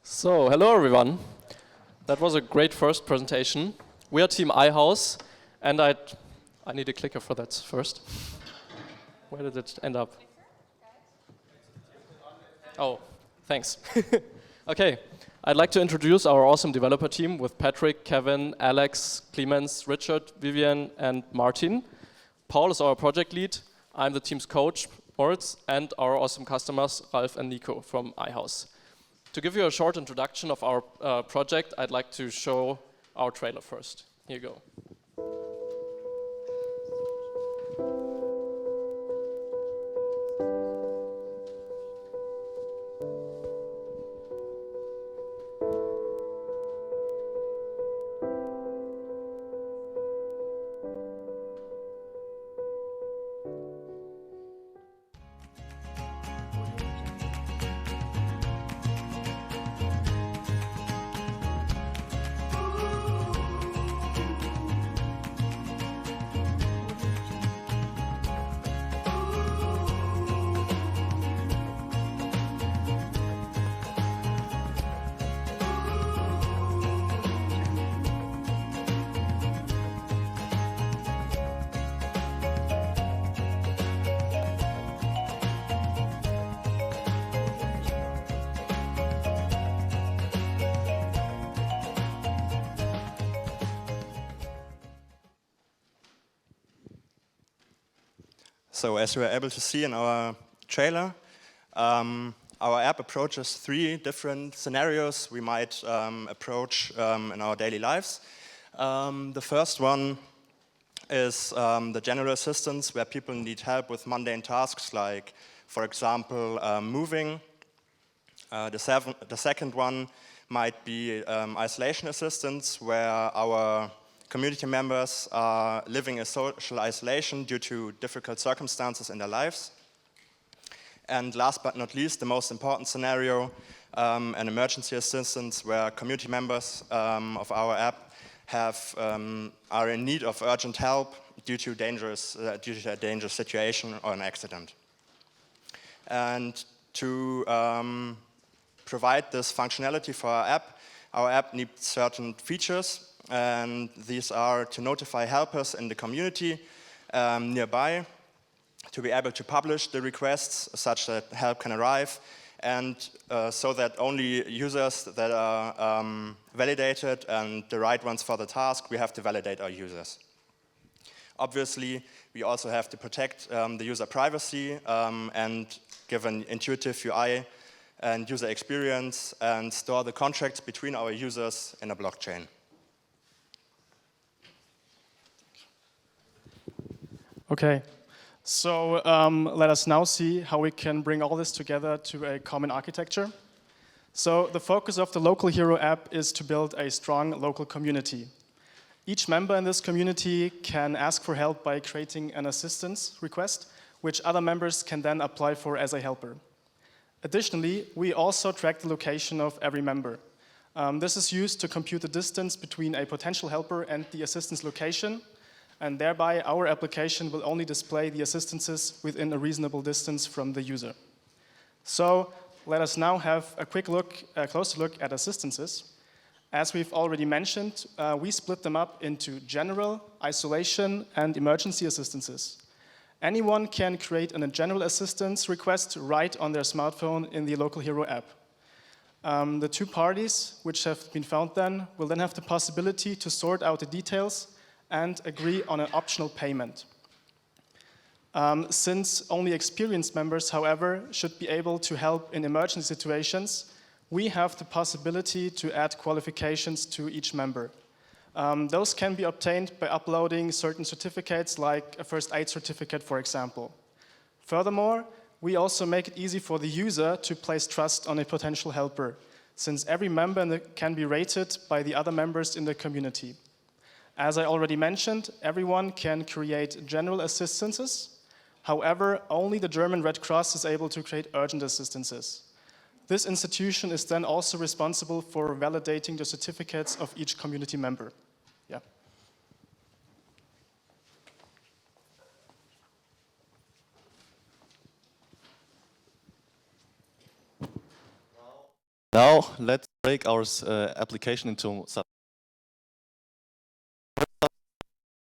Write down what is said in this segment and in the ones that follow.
So, hello everyone. That was a great first presentation. We are Team iHaus, and I need a clicker for that first. Where did it end up? Oh, thanks. Okay, I'd like to introduce our awesome developer team with Patrick, Kevin, Alex, Clemens, Richard, Vivian, and Martin. Paul is our project lead. I'm the team's coach, Moritz, and our awesome customers, Ralf and Nico from iHaus. To give you a short introduction of our project, I'd like to show our trailer first. Here you go. So as you were able to see in our trailer, our app approaches 3 different scenarios we might approach in our daily lives. The first one is the general assistance, where people need help with mundane tasks like, for example, moving. The second one might be isolation assistance, where our community members are living in social isolation due to difficult circumstances in their lives. And last but not least, the most important scenario, an emergency assistance, where community members of our app are in need of urgent help due to a dangerous situation or an accident. And to provide this functionality for our app needs certain features. And these are to notify helpers in the community nearby, to be able to publish the requests such that help can arrive, and so that only users that are validated and the right ones for the task, we have to validate our users. Obviously, we also have to protect the user privacy and give an intuitive UI and user experience and store the contracts between our users in a blockchain. Okay, so let us now see how we can bring all this together to a common architecture. So the focus of the Local Hero app is to build a strong local community. Each member in this community can ask for help by creating an assistance request, which other members can then apply for as a helper. Additionally, we also track the location of every member. This is used to compute the distance between a potential helper and the assistance location, and thereby our application will only display the assistances within a reasonable distance from the user. So let us now have a closer look at assistances. As we've already mentioned, we split them up into general, isolation, and emergency assistances. Anyone can create a general assistance request right on their smartphone in the Local Hero app. The 2 parties which have been found then will then have the possibility to sort out the details and agree on an optional payment. Since only experienced members, however, should be able to help in emergency situations, we have the possibility to add qualifications to each member. Those can be obtained by uploading certain certificates, like a first aid certificate, for example. Furthermore, we also make it easy for the user to place trust on a potential helper, since every member can be rated by the other members in the community. As I already mentioned, everyone can create general assistances. However, only the German Red Cross is able to create urgent assistances. This institution is then also responsible for validating the certificates of each community member. Yeah. Now let's break our application into some. The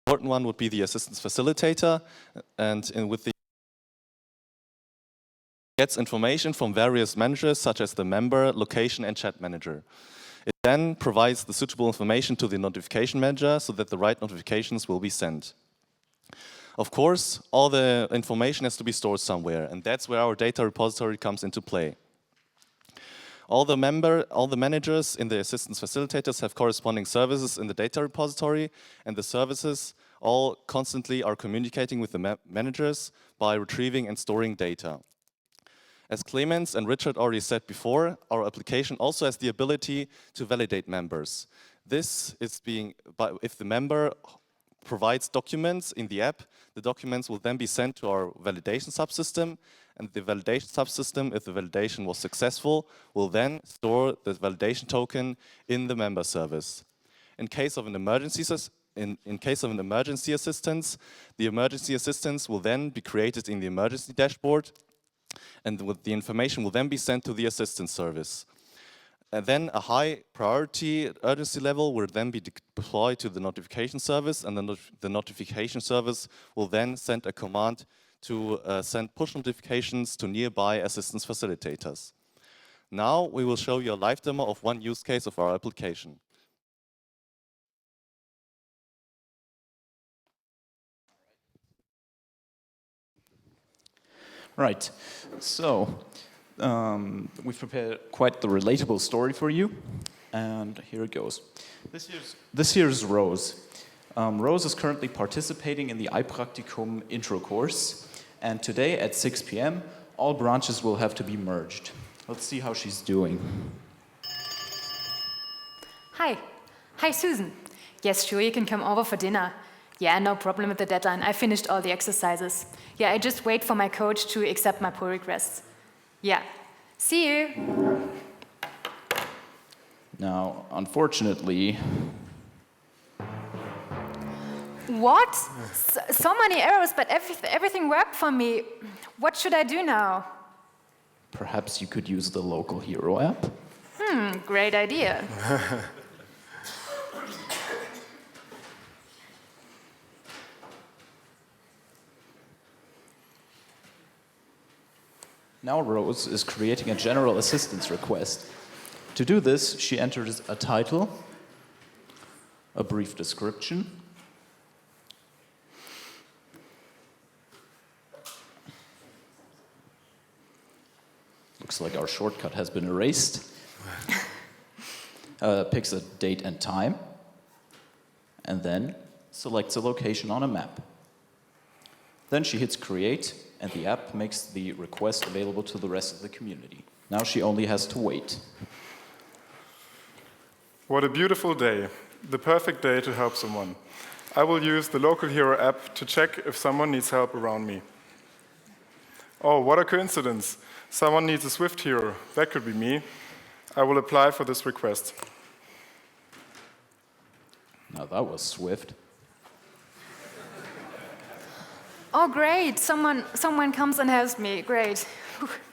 important one would be the assistance facilitator, and with the gets information from various managers such as the member, location and chat manager. It then provides the suitable information to the notification manager so that the right notifications will be sent. Of course, all the information has to be stored somewhere, and that's where our data repository comes into play. All the managers in the assistance facilitators have corresponding services in the data repository, and the services all constantly are communicating with the managers by retrieving and storing data. As Clemens and Richard already said before, our application also has the ability to validate members. This is if the member provides documents in the app, the documents will then be sent to our validation subsystem, and the validation subsystem, if the validation was successful, will then store the validation token in the member service. In case of an emergency assistance, the emergency assistance will then be created in the emergency dashboard, and the information will then be sent to the assistance service. And then a high priority urgency level will then be deployed to the notification service, and the notification service will then send a command to send push notifications to nearby assistance facilitators. Now we will show you a live demo of one use case of our application. Right, so we've prepared quite the relatable story for you, and here it goes. This here is Rose. Rose is currently participating in the iPraktikum intro course, and today at 6 p.m. all branches will have to be merged. Let's see how she's doing. Hi. Hi, Susan. Yes, sure, you can come over for dinner. Yeah, no problem with the deadline. I finished all the exercises. Yeah, I just wait for my coach to accept my pull requests. Yeah. See you. Now, unfortunately... What? So many errors, but everything worked for me. What should I do now? Perhaps you could use the local hero app? Great idea. Now Rose is creating a general assistance request. To do this, she enters a title, a brief description, looks like our shortcut has been erased, picks a date and time, and then selects a location on a map. Then she hits create, and the app makes the request available to the rest of the community. Now she only has to wait. What a beautiful day. The perfect day to help someone. I will use the local hero app to check if someone needs help around me. Oh, what a coincidence. Someone needs a Swift hero. That could be me. I will apply for this request. Now that was swift. Oh, great. Someone comes and helps me. Great.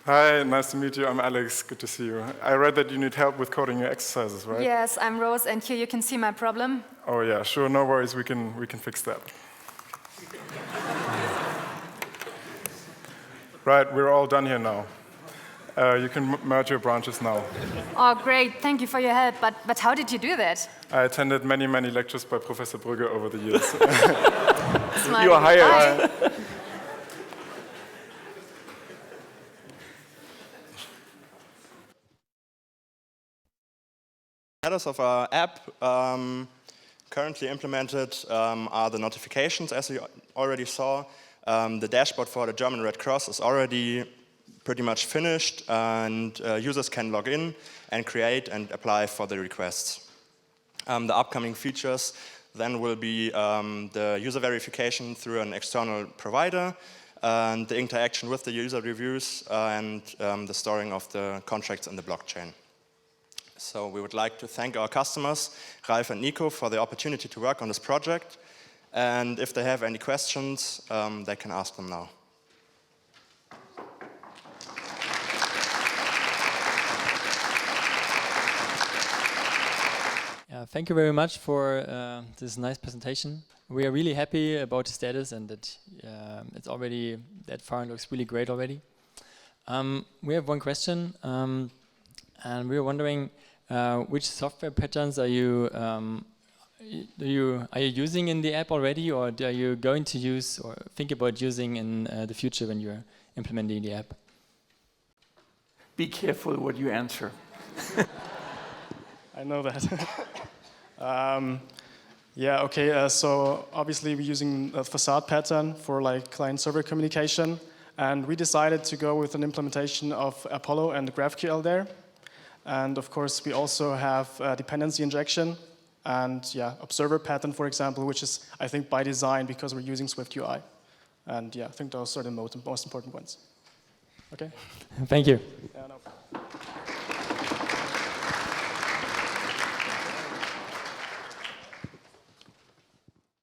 Hi, nice to meet you. I'm Alex. Good to see you. I read that you need help with coding your exercises, right? Yes, I'm Rose, and here you can see my problem. Oh yeah, sure, no worries. We can fix that. Right, we're all done here now. You can merge your branches now. Oh, great. Thank you for your help. But how did you do that? I attended many lectures by Professor Brügge over the years. Smiley. You are hired. Bye. Headers of our app currently implemented are the notifications, as you already saw. The dashboard for the German Red Cross is already pretty much finished, and users can log in and create and apply for the requests. The upcoming features then will be the user verification through an external provider, and the interaction with the user reviews, and the storing of the contracts in the blockchain. So we would like to thank our customers, Ralf and Nico, for the opportunity to work on this project. And if they have any questions, they can ask them now. Thank you very much for this nice presentation. We are really happy about the status and that it's already that far and looks really great already. We have one question, and we are wondering which software patterns are you using in the app already, or are you going to use or think about using in the future when you're implementing the app? Be careful what you answer. I know that. Yeah, okay, so obviously we're using a facade pattern for like client-server communication, and we decided to go with an implementation of Apollo and GraphQL there. And of course, we also have dependency injection and yeah, observer pattern, for example, which is, I think, by design because we're using Swift UI. And yeah, I think those are the most important ones. Okay? Thank you. Yeah, no.